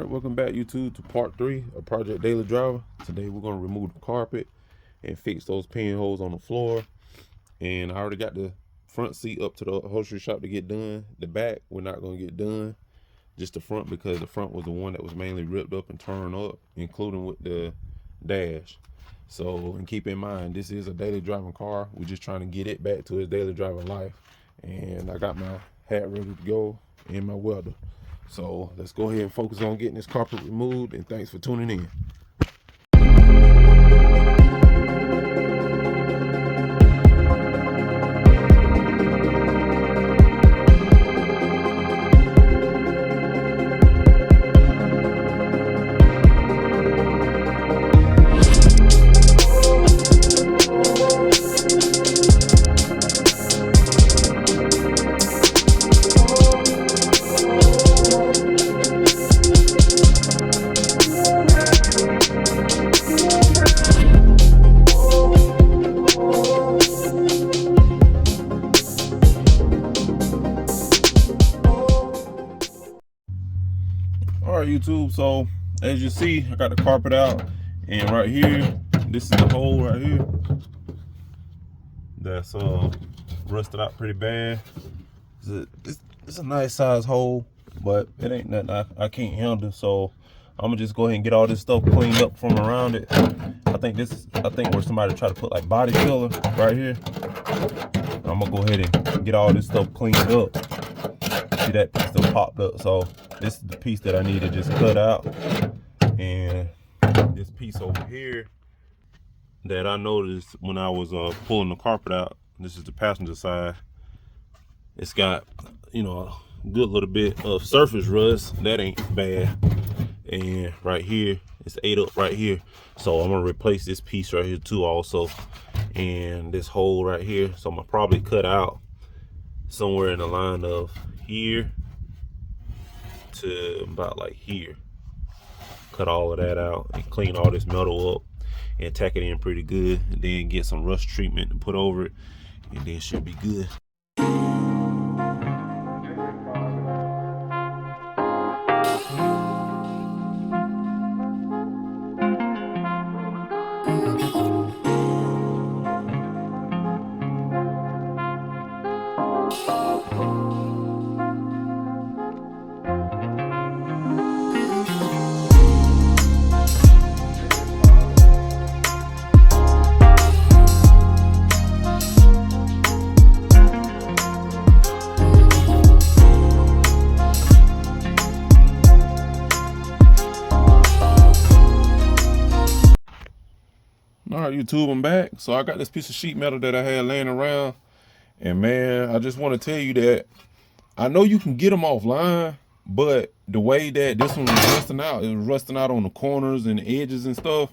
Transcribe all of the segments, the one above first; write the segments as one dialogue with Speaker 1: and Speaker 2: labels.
Speaker 1: Alright, welcome back YouTube to part 3 of Project Daily Driver. Today we're going to remove the carpet and fix those pinholes on the floor. And I already got the front seat up to the upholstery shop to get done. The back we're not going to get done, just the front, because the front was the one that was mainly ripped up and torn up, including with the dash. So, and keep in mind, this is a daily driving car. We're just trying to get it back to its daily driving life. And I got my hat ready to go and my welder. So let's go ahead and focus on getting this carpet removed, and thanks for tuning in. Alright YouTube, so as you see, I got the carpet out, and right here, this is the hole right here that's rusted out pretty bad. It's a nice size hole, but it ain't nothing I can't handle. So I'm gonna just go ahead and get all this stuff cleaned up from around it. I think where somebody tried to put like body filler right here. I'm gonna go ahead and get all this stuff cleaned up. See that piece that popped up, so this is the piece that I need to just cut out. And this piece over here that I noticed when I was pulling the carpet out, this is the passenger side. It's got, you know, a good little bit of surface rust. That ain't bad. And right here, it's ate up right here. So I'm gonna replace this piece right here too also. And this hole right here, so I'm gonna probably cut out somewhere in the line of here to about like here. Cut all of that out and clean all this metal up and tack it in pretty good, and then get some rust treatment and put over it, and then it should be good. Alright YouTube, I'm back. So I got this piece of sheet metal that I had laying around, and man, I just want to tell you that I know you can get them offline, but the way that this one was rusting out, it was rusting out on the corners and the edges and stuff.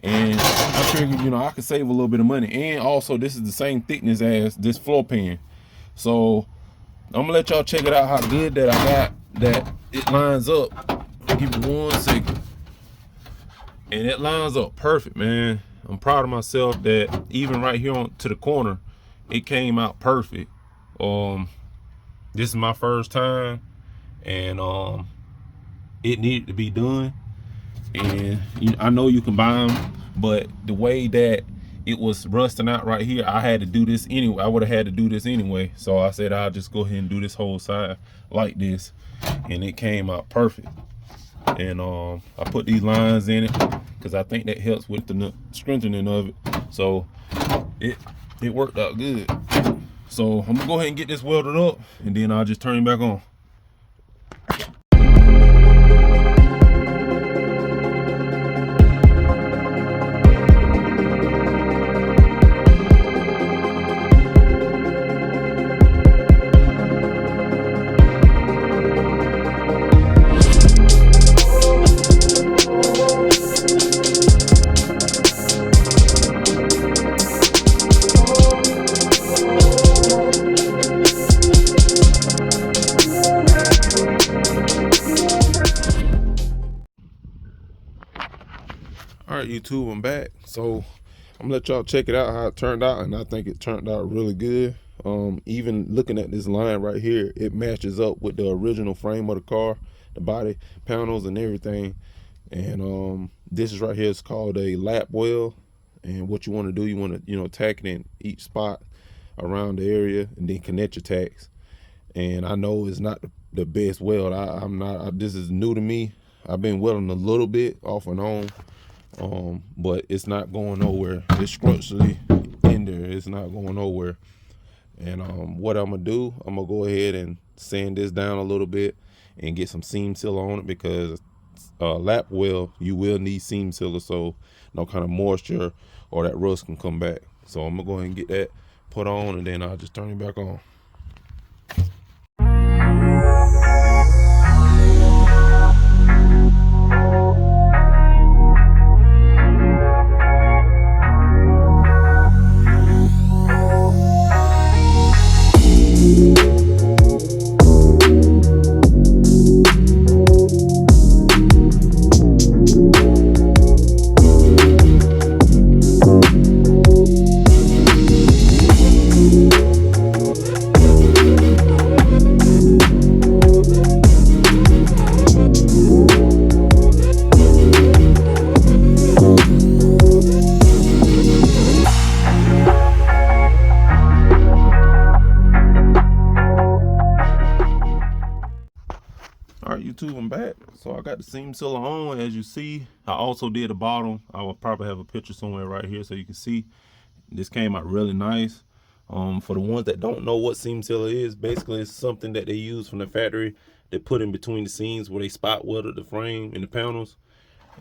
Speaker 1: And I figured, you know, I could save a little bit of money. And also, this is the same thickness as this floor pan. So I'm gonna let y'all check it out, how good that I got that it lines up. I'll give you 1 second. And it lines up perfect, man. I'm proud of myself that even right here on to the corner, it came out perfect. This is my first time, and it needed to be done. And I know you can buy them, but the way that it was rusting out right here, I had to do this anyway. I would have had to do this anyway. So I said I'll just go ahead and do this whole side like this, and it came out perfect. And I put these lines in it because I think that helps with the strengthening of it. So it worked out good. So I'm gonna go ahead and get this welded up, and then I'll just turn it back on. All right YouTube, I'm back. So I'm gonna let y'all check it out how it turned out, and I think it turned out really good. Even looking at this line right here, it matches up with the original frame of the car the body panels and everything. And this is right here is called a lap well. And what you want to do, you want to tack it in each spot around the area and then connect your tacks. And I know it's not the best weld. This is new to me. I've been welding a little bit off and on, but it's not going nowhere. It's structurally in there. It's not going nowhere. And what I'm gonna do, I'm gonna go ahead and sand this down a little bit and get some seam sealer on it, because lap weld, you will need seam sealer so no kind of moisture or that rust can come back. So I'm gonna go ahead and get that put on, and then I'll just turn it back on. All right, YouTube, I'm back. So I got the seam sealer on, as you see. I also did the bottom. I will probably have a picture somewhere right here so you can see. This came out really nice. For the ones that don't know what seam sealer is, basically it's something that they use from the factory. They put in between the seams where they spot welded the frame and the panels.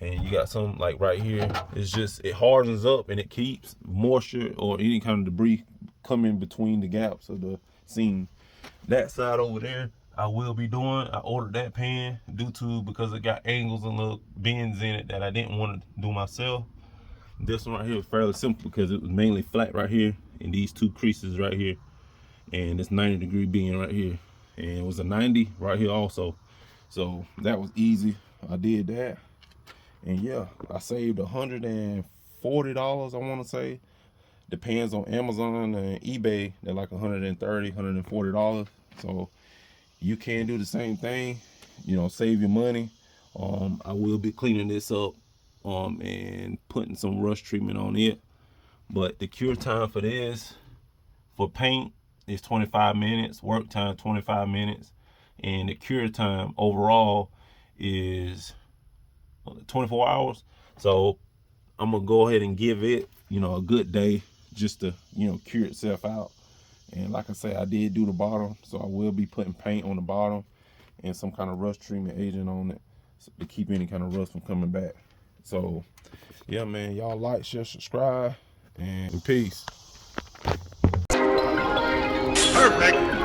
Speaker 1: And you got some like right here. It's just, it hardens up and it keeps moisture or any kind of debris coming between the gaps of the seam. That side over there, I will be doing. I ordered that pan because it got angles and little bends in it that I didn't want to do myself. This one right here is fairly simple because it was mainly flat right here and these two creases right here, and this 90-degree bend right here, and it was a 90 right here also. So that was easy. I did that, and yeah, I saved $140, I want to say. Depends on Amazon and eBay, they're like $130, $140. So you can do the same thing, save your money. I will be cleaning this up and putting some rust treatment on it. But the cure time for this, for paint, is 25 minutes, work time 25 minutes, and the cure time overall is 24 hours. So I'm gonna go ahead and give it, a good day just to, cure itself out. And like I say, I did do the bottom, so I will be putting paint on the bottom and some kind of rust treatment agent on it to keep any kind of rust from coming back. So yeah, man, y'all like, share, subscribe, and peace.
Speaker 2: Perfect.